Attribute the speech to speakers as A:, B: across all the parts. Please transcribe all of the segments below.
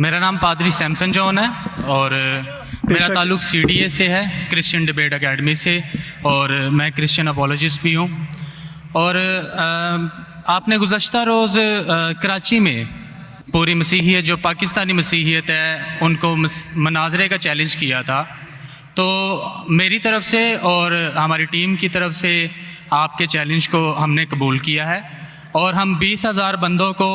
A: मेरा नाम पादरी सैमसन जॉन है और मेरा ताल्लुक़ CDA से है, क्रिश्चियन डिबेट एकेडमी से, और मैं क्रिश्चियन अपोलॉजिस्ट भी हूँ। और आपने गुज़श्ता रोज़ कराची में पूरी मसीहियत जो पाकिस्तानी मसीहियत है उनको मनाजरे का चैलेंज किया था, तो मेरी तरफ से और हमारी टीम की तरफ से आपके चैलेंज को हमने कबूल किया है और हम 20,000 बंदों को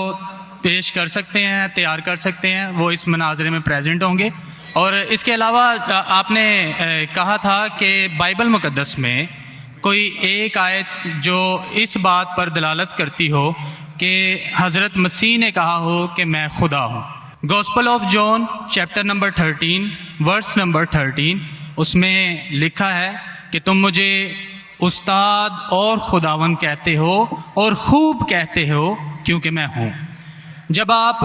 A: पेश कर सकते हैं, तैयार कर सकते हैं, वो इस मनाजरे में प्रेजेंट होंगे। और इसके अलावा आपने कहा था कि बाइबल मुक़द्दस में कोई एक आयत जो इस बात पर दलालत करती हो कि हज़रत मसीह ने कहा हो कि मैं खुदा हूँ। Gospel of John chapter number 13 verse number 13, उसमें लिखा है कि तुम मुझे उस्ताद और खुदावंद कहते हो और खूब कहते हो क्योंकि मैं हूँ। जब आप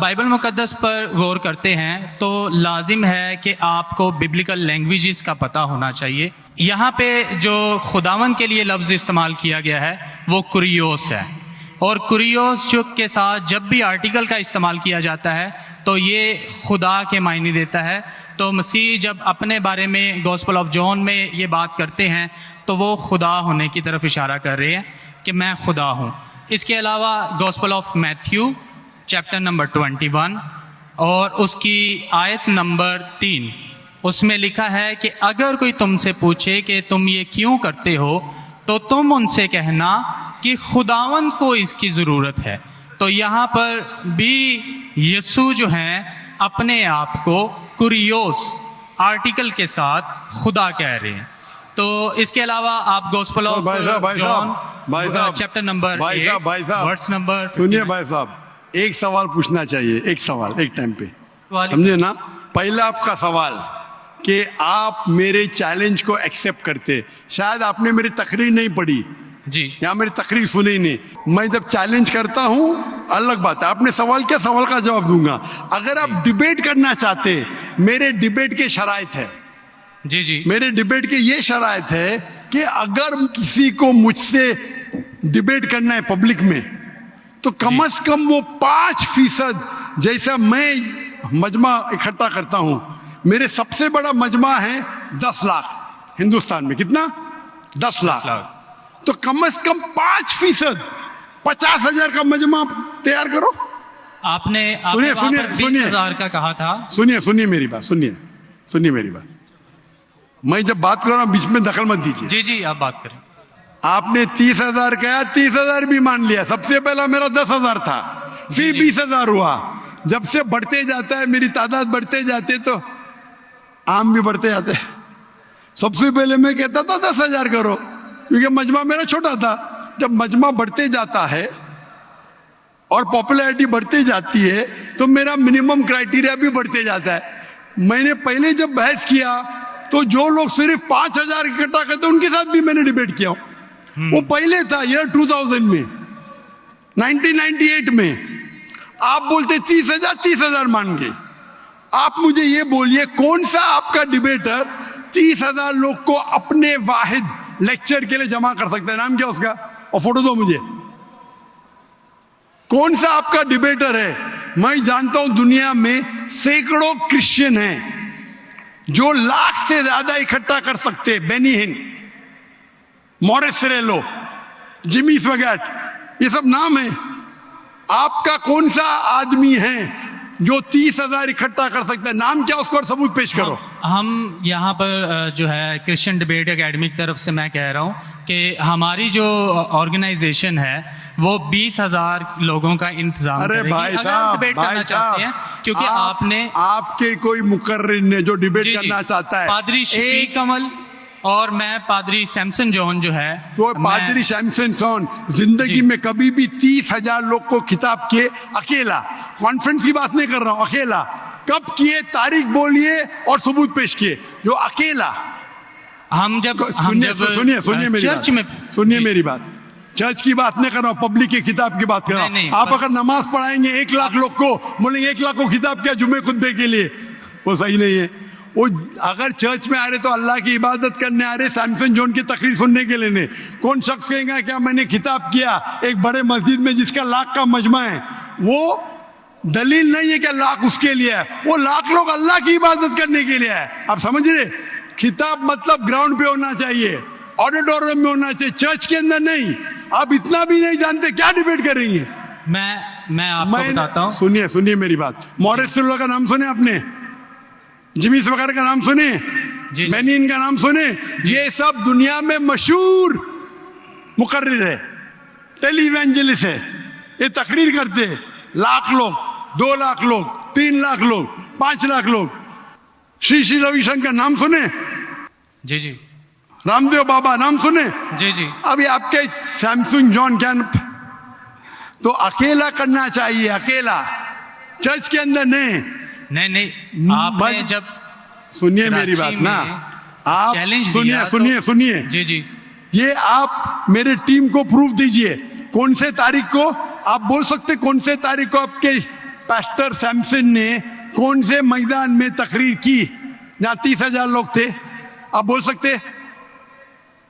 A: बाइबल मुक़द्दस पर गौर करते हैं तो लाजिम है कि आपको बिब्लिकल लैंग्वेजेस का पता होना चाहिए। यहाँ पे जो खुदावंद के लिए लफ्ज़ इस्तेमाल किया गया है वो कुरियोस है, और कुरियोस जो के साथ जब भी आर्टिकल का इस्तेमाल किया जाता है तो ये खुदा के मायने देता है। तो मसीह जब अपने बारे में गॉस्पेल ऑफ जॉन में ये बात करते हैं तो वो खुदा होने की तरफ इशारा कर रहे हैं कि मैं खुदा हूँ। इसके अलावा gospel of Matthew chapter number 21 और उसकी आयत नंबर 3, उसमें लिखा है कि अगर कोई तुमसे पूछे कि तुम ये क्यों करते हो तो तुम उनसे कहना कि खुदावंद को इसकी ज़रूरत है। तो यहाँ पर भी यीशु जो हैं अपने आप को कुरियोस आर्टिकल के साथ खुदा कह रहे हैं। तो इसके अलावा आप gospel of John chapter number 8 verse number,
B: सुनिए भाई साहब, एक सवाल पूछना चाहिए, एक सवाल एक टाइम पे, समझे ना। पहला आपका सवाल कि आप मेरे चैलेंज को एक्सेप्ट करते, शायद आपने मेरी तकरीर नहीं पढ़ी
A: जी,
B: या मेरी तकरीर सुनी नहीं। मैं जब चैलेंज करता हूँ अलग बात है, आपने सवाल क्या, सवाल का जवाब दूंगा। अगर आप डिबेट करना चाहते, मेरे डिबेट के शराइत है
A: जी जी,
B: मेरे डिबेट के ये शराइत है कि अगर किसी को मुझसे डिबेट करना है पब्लिक में तो कम से कम वो 5% जैसा मैं मजमा इकट्ठा करता हूं। मेरे सबसे बड़ा मजमा है 10 लाख हिंदुस्तान में, कितना 10 लाख। तो कम से कम 5%, 50,000 का मजमा तैयार करो।
A: आपने
B: सुनिए
A: 20,000 का कहा था।
B: सुनिए मेरी बात, सुनिए मेरी बात। मैं जब बात कर रहा हूं बीच में दखल मत दीजिए।
A: जी जी, आप बात करें।
B: आपने 30,000 कहा, 30,000 भी मान लिया। सबसे पहला मेरा 10,000 था, फिर 20,000 हुआ। जब से बढ़ते जाता है, मेरी तादाद बढ़ते जाते तो आम भी बढ़ते जाते। सबसे पहले मैं कहता था 10,000 करो, क्योंकि मजमा मेरा छोटा था। जब मजमा बढ़ते जाता है और पॉपुलैरिटी बढ़ती जाती है तो मेरा मिनिमम क्राइटेरिया भी बढ़ते जाता है। मैंने पहले जब बहस किया तो जो लोग सिर्फ 5,000 इकट्ठा करते उनके साथ भी मैंने डिबेट किया। वो पहले था ईयर 2000 में, 1998 में। आप बोलते 30,000 मान गए। आप मुझे ये बोलिए कौन सा आपका डिबेटर 30,000 लोग को अपने वाहिद लेक्चर के लिए जमा कर सकता है? नाम क्या उसका, और फोटो दो मुझे। कौन सा आपका डिबेटर है? मैं जानता हूं दुनिया में सैकड़ों क्रिश्चियन हैं जो लाख से ज्यादा इकट्ठा कर सकते हैं। बेनी हिन, मॉरिस सिरेलो, जिमी स्वैगट, ये सब नाम है। आपका कौन सा आदमी है जो 30,000 इकट्ठा कर सकता है? नाम क्या उसको और सबूत पेश करो।
A: हम यहाँ पर जो है क्रिश्चियन डिबेट एकेडमी की तरफ से मैं कह रहा हूँ कि हमारी जो ऑर्गेनाइजेशन है वो 20,000 लोगों का इंतजाम करेगी।
B: भाई
A: अगर आप डिबेट करना चाहते हैं, क्योंकि आपने
B: आपके कोई मुकर्रिर ने जो डिबेट करना चाहता है,
A: पादरी शफीक कमल और मैं पादरी सैमसन जॉन जो है,
B: तो पादरी सैमसन जॉन जिंदगी में कभी भी 30,000 लोग को खिताब किए अकेला, कॉन्फ्रेंस की बात नहीं कर रहा हूं, अकेला। कब किए, तारीख बोलिए और सबूत पेश किए, जो अकेला। सुनिए मेरी बात, चर्च की बात नहीं कर रहा हूं, पब्लिक की खिताब की बात कर रहा हूं। आप अगर नमाज पढ़ाएंगे 1 लाख लोग को, बोलेंगे 1 लाख को खिताब किया जुमे खुतबे के लिए, वो सही नहीं है। वो अगर चर्च में आ रहे तो अल्लाह की इबादत करने आ रहे, सैमसन जॉन की तकरीर सुनने के लिए नहीं। कौन शख्स कहेगा क्या मैंने खिताब किया एक बड़े मस्जिद में जिसका लाख का मजमा है? वो दलील नहीं है कि लाख उसके लिए है, वो लाख लोग अल्लाह की इबादत करने के लिए है। आप समझ रहे? खिताब मतलब ग्राउंड पे होना चाहिए, ऑडिटोरियम में होना चाहिए, चर्च के अंदर नहीं। आप इतना भी नहीं जानते, क्या डिबेट करेंगे?
A: मैं आपको बताता हूँ।
B: सुनिए मेरी बात। मॉरिस सिल्वा का नाम सुने आपने? जिमी वगैरह का नाम सुने? बेनिन का नाम सुने? ये सब दुनिया में मशहूर मुकर्रिर है, टेलीवेंजलिस्ट है। ये तकरीर करते हैं, लाख लोग, 2 लाख लोग, 3 लाख लोग, 5 लाख लोग। श्री रविशंकर नाम सुने?
A: जी जी।
B: रामदेव बाबा नाम सुने?
A: जी जी।
B: अभी आपके सैमसंग जॉन कैंप तो अकेला करना चाहिए, अकेला, चर्च के अंदर नहीं।
A: नहीं आपने जब
B: सुनिए मेरी बात ना, आप सुनिए
A: जी जी।
B: ये आप मेरे टीम को प्रूफ दीजिए। कौन से तारीख को आप बोल सकते? कौन से तारीख को आपके पास्टर सैमसन ने कौन से मैदान में तकरीर की जहां 30,000 लोग थे? आप बोल सकते?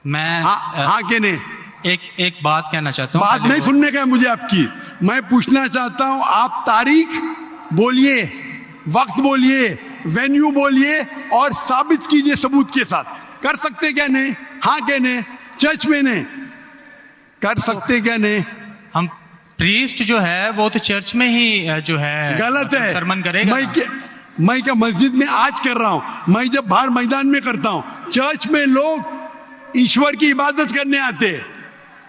A: मैं
B: हाँ के नहीं?
A: एक बात कहना चाहता हूँ।
B: बात नहीं सुनने का है मुझे आपकी, मैं पूछना चाहता हूं। आप तारीख बोलिए, वक्त बोलिए, वेन्यू बोलिए और साबित कीजिए सबूत के साथ। कर सकते क्या नहीं? हाँ क्या नहीं? चर्च में नहीं कर सकते क्या नहीं?
A: हम प्रीस्ट जो है वो तो चर्च में ही जो है
B: गलत है,
A: सरमन करेगा।
B: मैं क्या मस्जिद में आज कर रहा हूं, मैं जब बाहर मैदान में करता हूं। चर्च में लोग ईश्वर की इबादत करने आते,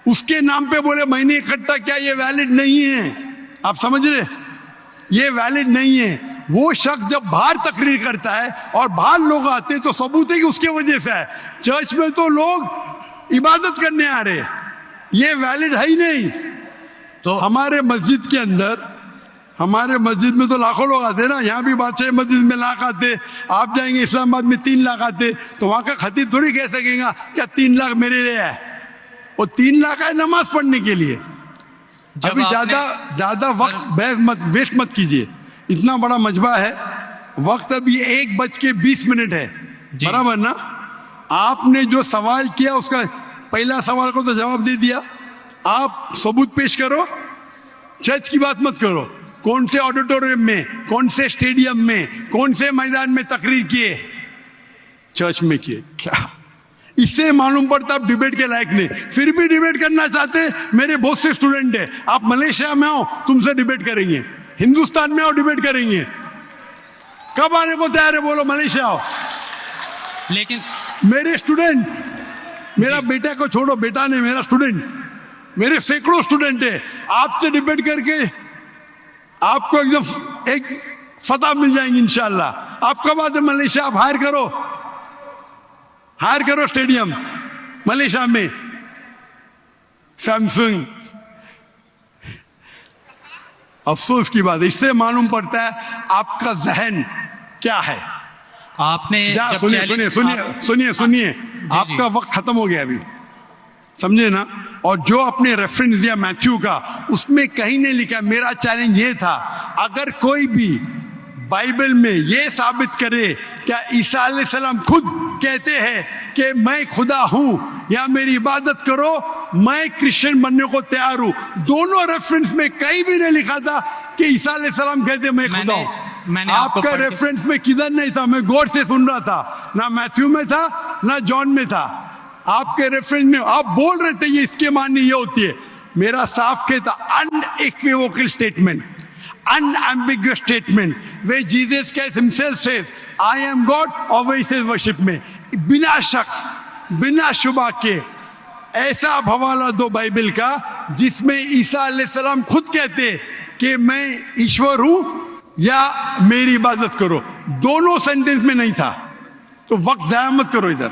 B: उसके नाम पे बोले मैंने इकट्ठा किया, ये वैलिड नहीं है। आप समझ रहे? ये वैलिड नहीं है। वो शख्स जब बाहर तकरीर करता है और बाहर लोग आते तो सबूत है कि उसके वजह से है। चर्च में तो लोग इबादत करने आ रहे, ये वैलिड है ही नहीं। तो हमारे मस्जिद के अंदर, हमारे मस्जिद में तो लाखों लोग आते ना। यहाँ भी बादशाह मस्जिद में लाख आते, आप जाएंगे इस्लामाबाद में 3 लाख आते, तो वहां का खतीब थोड़ी कह सकेगा क्या 3 लाख मेरे लिए है। वो 3 लाख है नमाज पढ़ने के लिए। अभी ज्यादा वक्त बहस मत वेस्ट मत कीजिए, इतना बड़ा मजबा है। वक्त अभी 1:20 है, बराबर ना? आपने जो सवाल किया उसका पहला सवाल को तो जवाब दे दिया। आप सबूत पेश करो, चर्च की बात मत करो। कौन से ऑडिटोरियम में, कौन से स्टेडियम में, कौन से मैदान में तकरीर किए? चर्च में किए। क्या इससे मालूम पड़ता आप डिबेट के लायक नहीं? फिर भी डिबेट करना चाहते। मेरे बहुत से स्टूडेंट है, आप मलेशिया में आओ, तुमसे डिबेट करेंगे। हिंदुस्तान में आओ, डिबेट करेंगे। कब आने को तैयार है? बोलो, मलेशिया आओ।
A: लेकिन
B: मेरे स्टूडेंट, मेरा बेटा को छोड़ो, बेटा नहीं, मेरा स्टूडेंट, मेरे सैकड़ों स्टूडेंट है। आपसे डिबेट करके आपको एकदम एक फतह मिल जाएंगे इंशाल्लाह। आप कब आते मलेशिया? आप हायर करो स्टेडियम मलेशिया में, सैमसंग। अफसोस की बात है, इससे मालूम पड़ता है आपका जहन क्या है।
A: आपने
B: सुनिए आपका वक्त खत्म हो गया अभी, समझे ना? और जो आपने रेफरेंस दिया मैथ्यू का, उसमें कहीं नहीं लिखा। मेरा चैलेंज ये था, अगर कोई भी बाइबल में ये साबित करे क्या ईसा अलैहिस्सलाम खुद कहते हैं कि मैं खुदा हूं या मेरी इबादत करो, मैं क्रिश्चियन बनने को तैयार हूं। दोनों रेफरेंस में कहीं भी नहीं लिखा था कि ईसा अलैहिस्सलाम कहते मैं खुदा हूं। आपका रेफरेंस में किधर नहीं था? मैं गौर से सुन रहा था, ना मैथ्यू में था ना जॉन में था। आपके रेफरेंस में आप बोल रहे थे ये इसके माननी ये होती है। मेरा साफ कहता unequivocal statement, unambiguous statement where Jesus Christ himself says I am God और वही says worship में, बिना शक बिना शुबा के ऐसा हवाला दो बाइबल का जिसमें ईसा अलैहिस्सलाम खुद कहते कि मैं ईश्वर हूं या मेरी इबादत करो। दोनों सेंटेंस में नहीं था। तो वक्त जाया मत करो इधर।